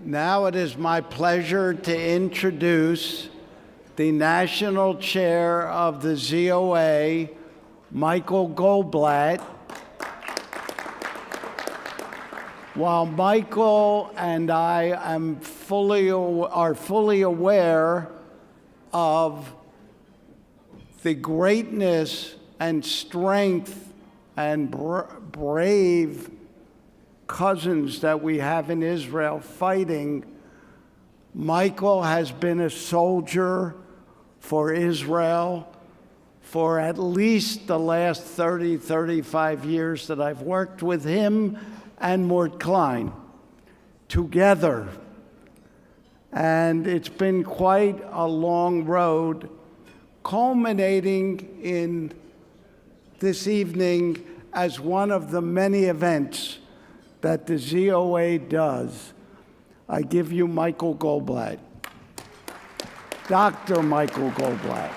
Now it is my pleasure to introduce the National Chair of the ZOA, Michael Goldblatt. While Michael and I are fully aware of the greatness and strength and brave cousins that we have in Israel fighting, Michael has been a soldier for Israel for at least the last 30, 35 years that I've worked with him and Mort Klein together. And it's been quite a long road, culminating in this evening as one of the many events that the ZOA does. I give you Michael Goldblatt. Dr. Michael Goldblatt.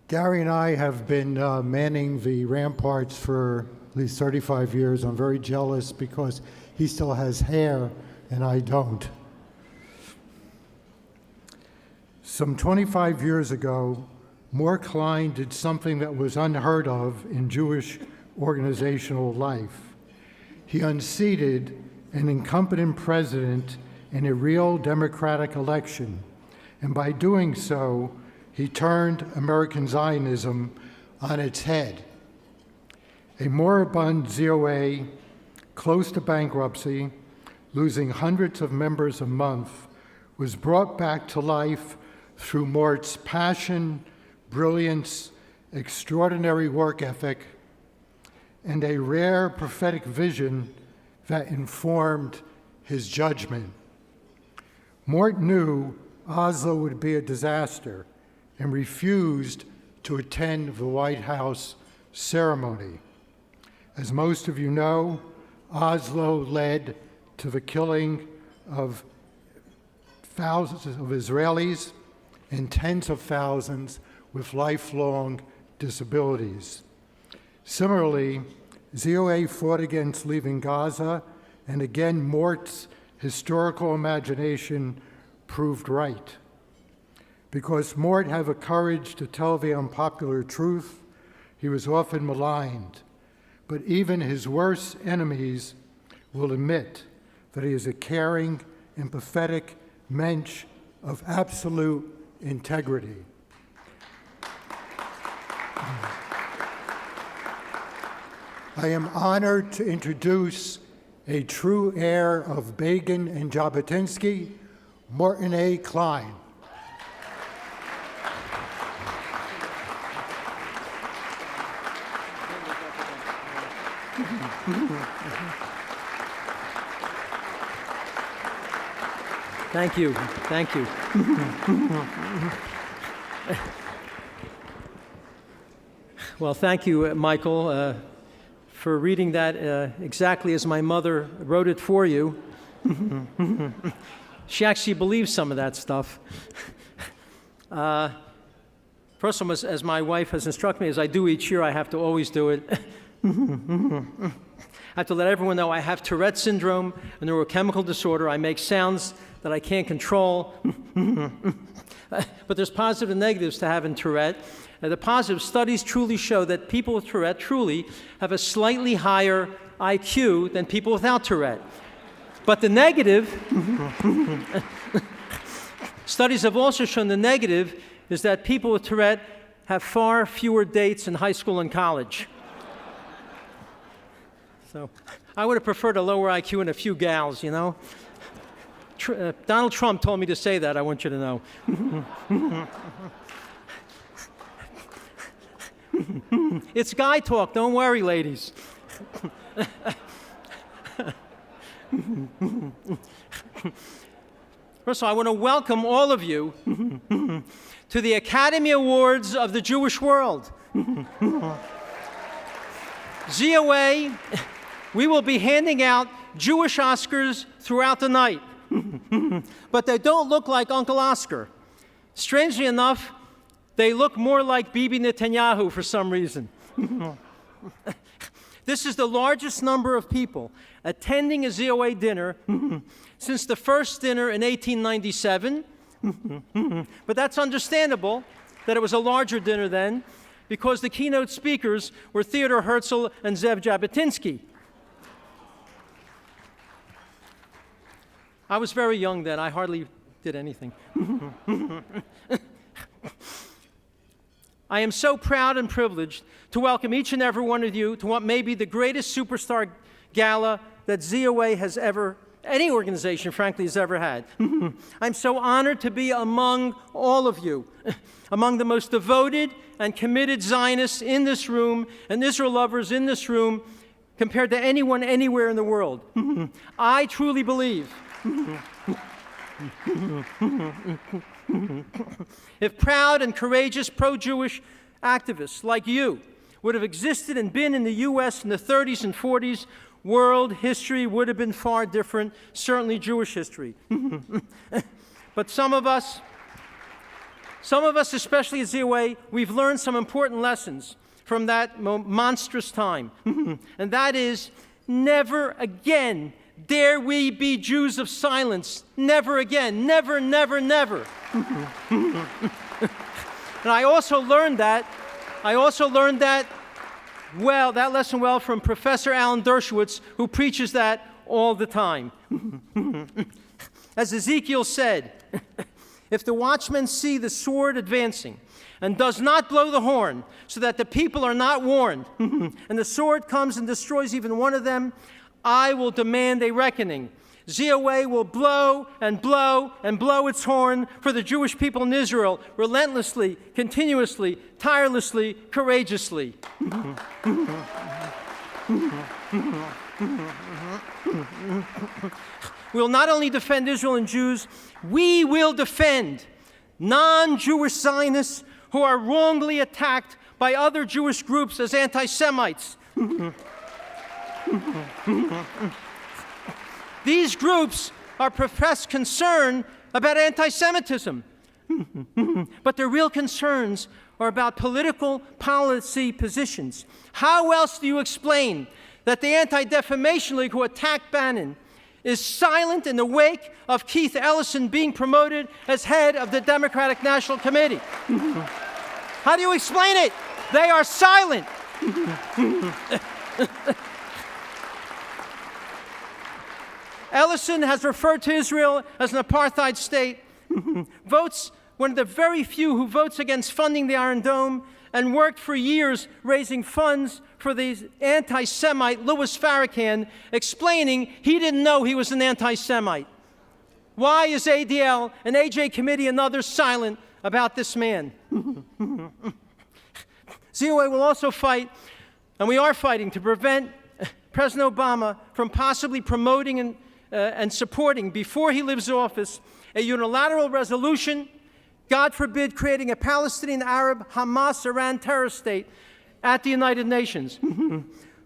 Gary and I have been manning the ramparts for at least 35 years. I'm very jealous because he still has hair and I don't. Some 25 years ago, Mort Klein did something that was unheard of in Jewish organizational life. He unseated an incumbent president in a real democratic election, and by doing so, he turned American Zionism on its head. A moribund ZOA, close to bankruptcy, losing hundreds of members a month, was brought back to life through Mort's passion, brilliance, extraordinary work ethic, and a rare prophetic vision that informed his judgment. Mort knew Oslo would be a disaster and refused to attend the White House ceremony. As most of you know, Oslo led to the killing of thousands of Israelis and tens of thousands with lifelong disabilities. Similarly, ZOA fought against leaving Gaza, and again, Mort's historical imagination proved right. Because Mort had the courage to tell the unpopular truth, he was often maligned. But even his worst enemies will admit that he is a caring, empathetic mensch of absolute integrity. I am honored to introduce a true heir of Begin and Jabotinsky, Morton A. Klein. Thank you. Thank you. Well, thank you, Michael, for reading that exactly as my mother wrote it for you. She actually believes some of that stuff. First of all, as my wife has instructed me, as I do each year, I have to always do it. I have to let everyone know I have Tourette syndrome, a neurochemical disorder. I make sounds that I can't control. But there's positive and negatives to having Tourette. The positive studies truly show that people with Tourette truly have a slightly higher IQ than people without Tourette. But the negative, studies have also shown the negative is that people with Tourette have far fewer dates in high school and college. So I would have preferred a lower IQ and a few gals, you know. Donald Trump told me to say that, I want you to know. It's guy talk, don't worry, ladies. First of all, I want to welcome all of you to the Academy Awards of the Jewish world. ZOA, we will be handing out Jewish Oscars throughout the night. But they don't look like Uncle Oscar. Strangely enough, they look more like Bibi Netanyahu for some reason. This is the largest number of people attending a ZOA dinner since the first dinner in 1897. But that's understandable that it was a larger dinner then, because the keynote speakers were Theodore Herzl and Zev Jabotinsky. I was very young then. I hardly did anything. I am so proud and privileged to welcome each and every one of you to what may be the greatest superstar gala that ZOA has ever, any organization, frankly, has ever had. I'm so honored to be among all of you, among the most devoted and committed Zionists in this room and Israel lovers in this room compared to anyone anywhere in the world. I truly believe if proud and courageous pro-Jewish activists like you would have existed and been in the U.S. in the 30s and 40s, world history would have been far different, certainly Jewish history. But some of us, especially at ZOA, we've learned some important lessons from that monstrous time. And that is, never again dare we be Jews of silence. Never again. Never, never, never. And I also learned that lesson well from Professor Alan Dershowitz, who preaches that all the time. As Ezekiel said, if the watchmen see the sword advancing and does not blow the horn so that the people are not warned, and the sword comes and destroys even one of them, I will demand a reckoning. ZOA will blow and blow and blow its horn for the Jewish people in Israel, relentlessly, continuously, tirelessly, courageously. We will not only defend Israel and Jews, we will defend non-Jewish Zionists who are wrongly attacked by other Jewish groups as anti-Semites. These groups are professed concern about anti-Semitism, but their real concerns are about political policy positions. How else do you explain that the Anti-Defamation League, who attacked Bannon, is silent in the wake of Keith Ellison being promoted as head of the Democratic National Committee? How do you explain it? They are silent. Ellison has referred to Israel as an apartheid state, votes one of the very few who votes against funding the Iron Dome, and worked for years raising funds for the anti-Semite Louis Farrakhan, explaining he didn't know he was an anti-Semite. Why is ADL and AJ Committee and others silent about this man? ZOA will also fight, and we are fighting, to prevent President Obama from possibly promoting and supporting, before he leaves office, a unilateral resolution, God forbid, creating a Palestinian, Arab, Hamas, Iran terrorist state at the United Nations.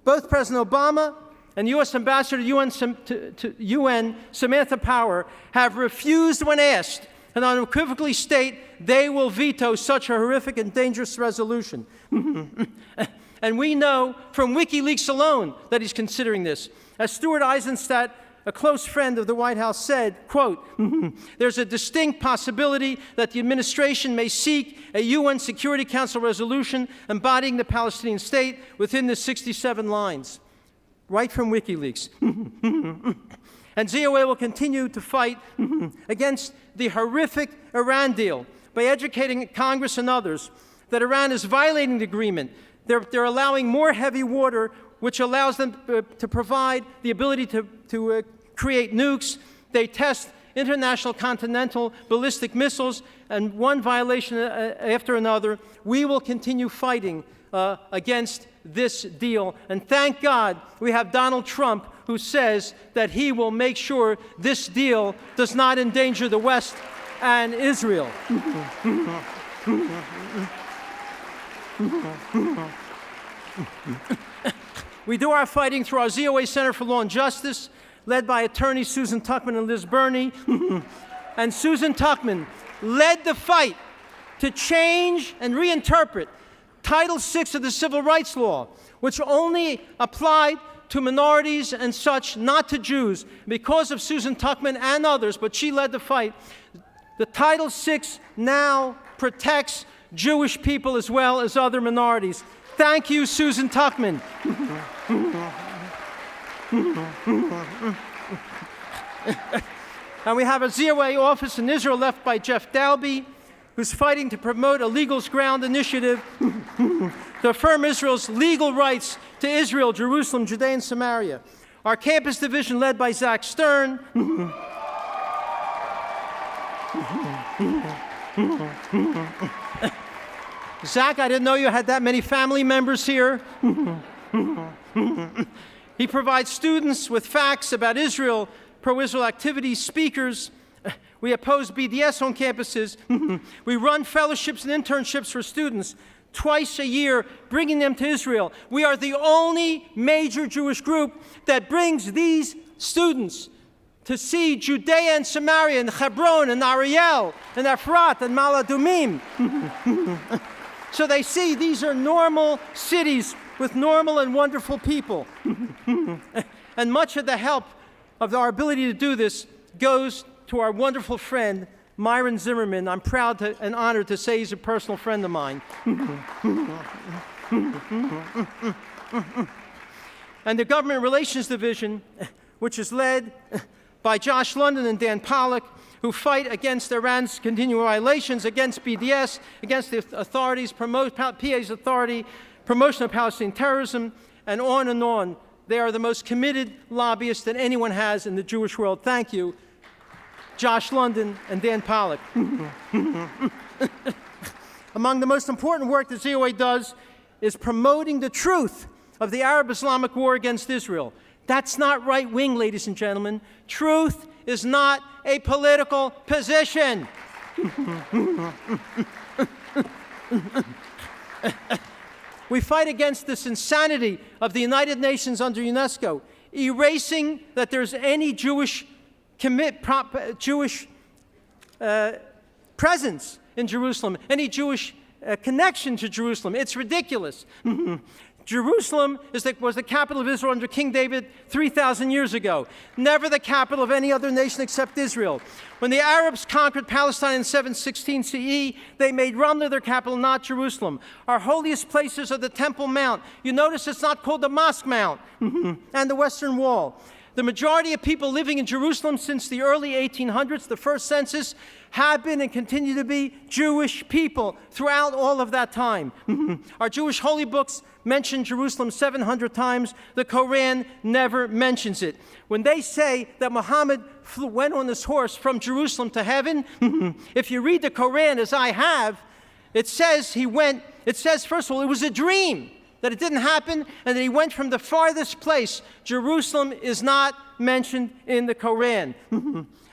Both President Obama and U.S. Ambassador to UN, Samantha Power, have refused when asked and unequivocally state they will veto such a horrific and dangerous resolution. And we know from WikiLeaks alone that he's considering this. As Stuart Eisenstadt, a close friend of the White House, said, quote, there's a distinct possibility that the administration may seek a UN Security Council resolution embodying the Palestinian state within the 67 lines. Right from WikiLeaks. And ZOA will continue to fight against the horrific Iran deal by educating Congress and others that Iran is violating the agreement. They're allowing more heavy water, which allows them to provide the ability to create nukes. They test international continental ballistic missiles, and one violation after another. We will continue fighting against this deal. And thank God we have Donald Trump, who says that he will make sure this deal does not endanger the West and Israel. We do our fighting through our ZOA Center for Law and Justice, led by attorneys Susan Tuckman and Liz Burney. And Susan Tuckman led the fight to change and reinterpret Title VI of the Civil Rights Law, which only applied to minorities and such, not to Jews. Because of Susan Tuckman and others, but she led the fight, the Title VI now protects Jewish people as well as other minorities. Thank you, Susan Tuckman. And we have a ZOA office in Israel left by Jeff Dalby, who's fighting to promote a Legals Ground initiative to affirm Israel's legal rights to Israel, Jerusalem, Judea, and Samaria. Our campus division led by Zach Stern. Zach, I didn't know you had that many family members here. He provides students with facts about Israel, pro-Israel activities, speakers. We oppose BDS on campuses. We run fellowships and internships for students twice a year, bringing them to Israel. We are the only major Jewish group that brings these students to see Judea and Samaria and Hebron and Ariel and Efrat and Maladumim. So they see these are normal cities with normal and wonderful people. And much of the help of our ability to do this goes to our wonderful friend, Myron Zimmerman. I'm proud and honored to say he's a personal friend of mine. And the Government Relations Division, which is led by Josh London and Dan Pollack, who fight against Iran's continuing violations, against BDS, against the authorities, PA's authority, promotion of Palestinian terrorism, and on and on. They are the most committed lobbyists that anyone has in the Jewish world. Thank you, Josh London and Dan Pollack. Among the most important work that ZOA does is promoting the truth of the Arab-Islamic war against Israel. That's not right-wing, ladies and gentlemen. Truth is not a political position. We fight against this insanity of the United Nations under UNESCO, erasing that there's any Jewish presence in Jerusalem, any Jewish connection to Jerusalem. It's ridiculous. Jerusalem was the capital of Israel under King David 3,000 years ago. Never the capital of any other nation except Israel. When the Arabs conquered Palestine in 716 CE, they made Ramla their capital, not Jerusalem. Our holiest places are the Temple Mount. You notice it's not called the Mosque Mount, and the Western Wall. The majority of people living in Jerusalem since the early 1800s, the first census, have been and continue to be Jewish people throughout all of that time. Our Jewish holy books mention Jerusalem 700 times. The Koran never mentions it. When they say that Muhammad went on this horse from Jerusalem to heaven, if you read the Koran, as I have, it says first of all, it was a dream, that it didn't happen, and that he went from the farthest place. Jerusalem is not mentioned in the Koran.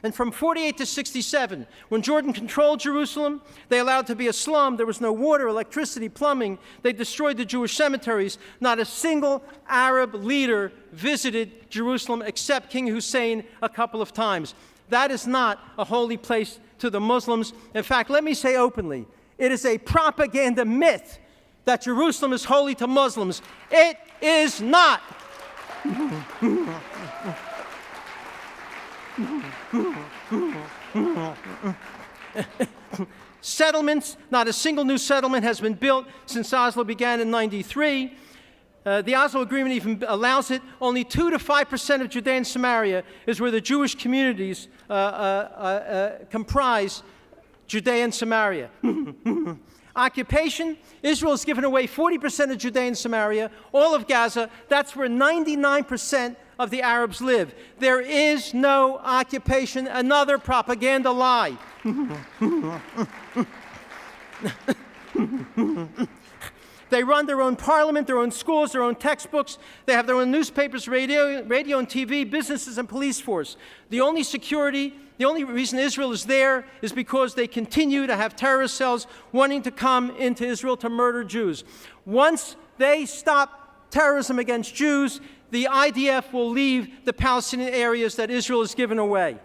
And from 48 to 67, when Jordan controlled Jerusalem, they allowed it to be a slum. There was no water, electricity, plumbing. They destroyed the Jewish cemeteries. Not a single Arab leader visited Jerusalem except King Hussein a couple of times. That is not a holy place to the Muslims. In fact, let me say openly, it is a propaganda myth that Jerusalem is holy to Muslims. It is not. Settlements, not a single new settlement has been built since Oslo began in 93. The Oslo Agreement even allows it. Only 2 to 5% of Judea and Samaria is where the Jewish communities comprise Judea and Samaria. Occupation, Israel has given away 40% of Judea and Samaria, all of Gaza. That's where 99% of the Arabs live. There is no occupation, another propaganda lie. They run their own parliament, their own schools, their own textbooks. They have their own newspapers, radio and TV, businesses, and police force. The only reason Israel is there is because they continue to have terrorist cells wanting to come into Israel to murder Jews. Once they stop terrorism against Jews, the IDF will leave the Palestinian areas that Israel has given away.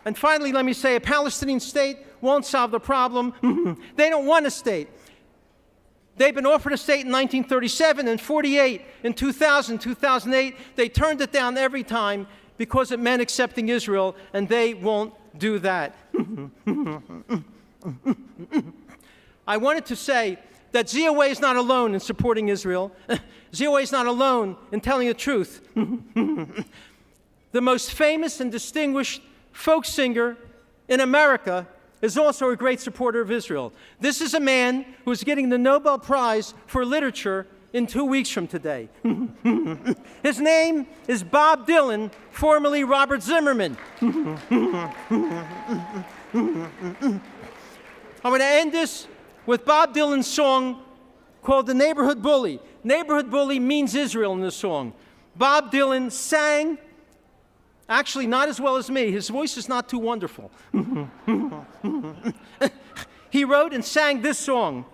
And finally, let me say, a Palestinian state won't solve the problem. They don't want a state. They've been offered a state in 1937 and 48, in 2000, 2008. They turned it down every time because it meant accepting Israel, and they won't do that. I wanted to say that ZOA is not alone in supporting Israel. ZOA is not alone in telling the truth. The most famous and distinguished folk singer in America is also a great supporter of Israel. This is a man who is getting the Nobel Prize for Literature in 2 weeks from today. His name is Bob Dylan, formerly Robert Zimmerman. I'm going to end this with Bob Dylan's song called The Neighborhood Bully. Neighborhood Bully means Israel in this song. Bob Dylan sang, actually not as well as me. His voice is not too wonderful. He wrote and sang this song.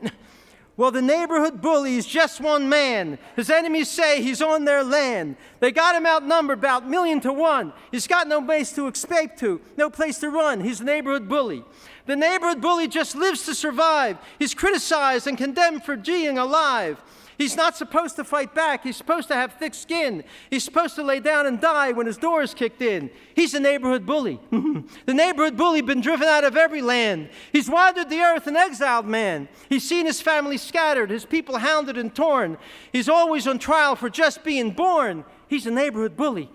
Well, the neighborhood bully is just one man. His enemies say he's on their land. They got him outnumbered about 1,000,000 to 1. He's got no place to escape to, no place to run. He's the neighborhood bully. The neighborhood bully just lives to survive. He's criticized and condemned for being alive. He's not supposed to fight back. He's supposed to have thick skin. He's supposed to lay down and die when his door is kicked in. He's a neighborhood bully. The neighborhood bully been driven out of every land. He's wandered the earth an exiled man. He's seen his family scattered, his people hounded and torn. He's always on trial for just being born. He's a neighborhood bully.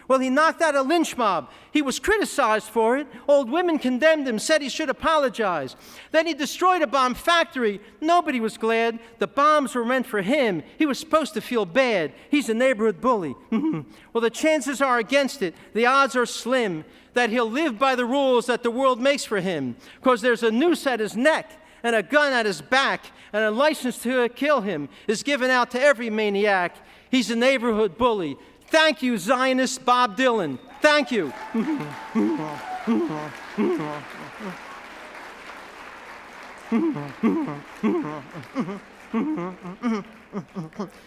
Well, he knocked out a lynch mob. He was criticized for it. Old women condemned him, said he should apologize. Then he destroyed a bomb factory. Nobody was glad. The bombs were meant for him. He was supposed to feel bad. He's a neighborhood bully. Well, the chances are against it. The odds are slim that he'll live by the rules that the world makes for him, because there's a noose at his neck and a gun at his back, and a license to kill him is given out to every maniac. He's a neighborhood bully. Thank you, Zionist Bob Dylan. Thank you.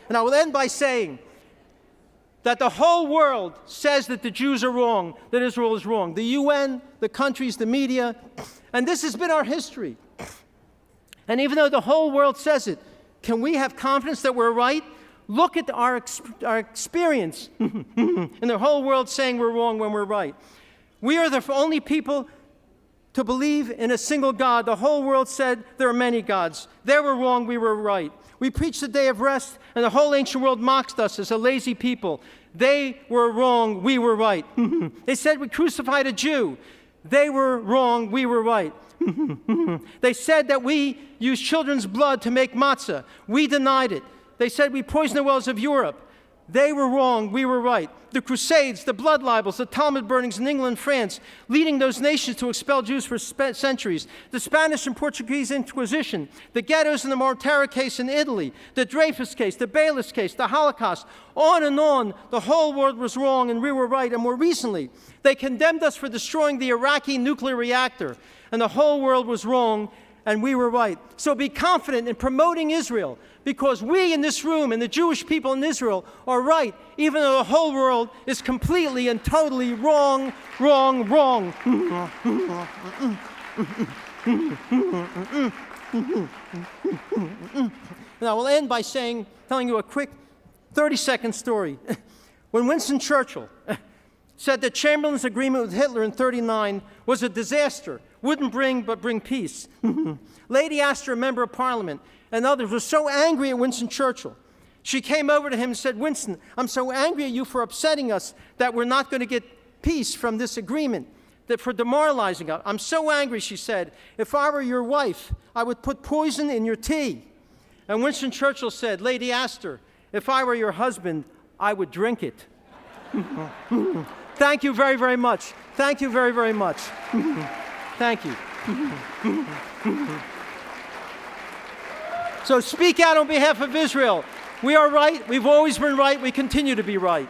And I will end by saying that the whole world says that the Jews are wrong, that Israel is wrong. The UN, the countries, the media, and this has been our history. And even though the whole world says it, can we have confidence that we're right? Look at our experience in the whole world saying we're wrong when we're right. We are the only people to believe in a single God. The whole world said there are many gods. They were wrong, we were right. We preached the day of rest, and the whole ancient world mocked us as a lazy people. They were wrong, we were right. They said we crucified a Jew. They were wrong, we were right. They said that we used children's blood to make matzah. We denied it. They said we poisoned the wells of Europe. They were wrong, we were right. The Crusades, the blood libels, the Talmud burnings in England and France, leading those nations to expel Jews for centuries. The Spanish and Portuguese Inquisition, the ghettos and the Mortara case in Italy, the Dreyfus case, the Bayless case, the Holocaust, on and on. The whole world was wrong and we were right. And more recently, they condemned us for destroying the Iraqi nuclear reactor. And the whole world was wrong and we were right. So be confident in promoting Israel, because we in this room and the Jewish people in Israel are right, even though the whole world is completely and totally wrong, wrong, wrong. And I will end by telling you a quick 30-second story. When Winston Churchill said that Chamberlain's agreement with Hitler in 1939 was a disaster, wouldn't bring peace. Lady Astor, a member of Parliament, and others were so angry at Winston Churchill. She came over to him and said, Winston, I'm so angry at you for upsetting us that we're not going to get peace from this agreement, that for demoralizing us. I'm so angry, she said. If I were your wife, I would put poison in your tea. And Winston Churchill said, Lady Astor, if I were your husband, I would drink it. Thank you very, very much. Thank you very, very much. Thank you. So speak out on behalf of Israel. We are right. We've always been right. We continue to be right.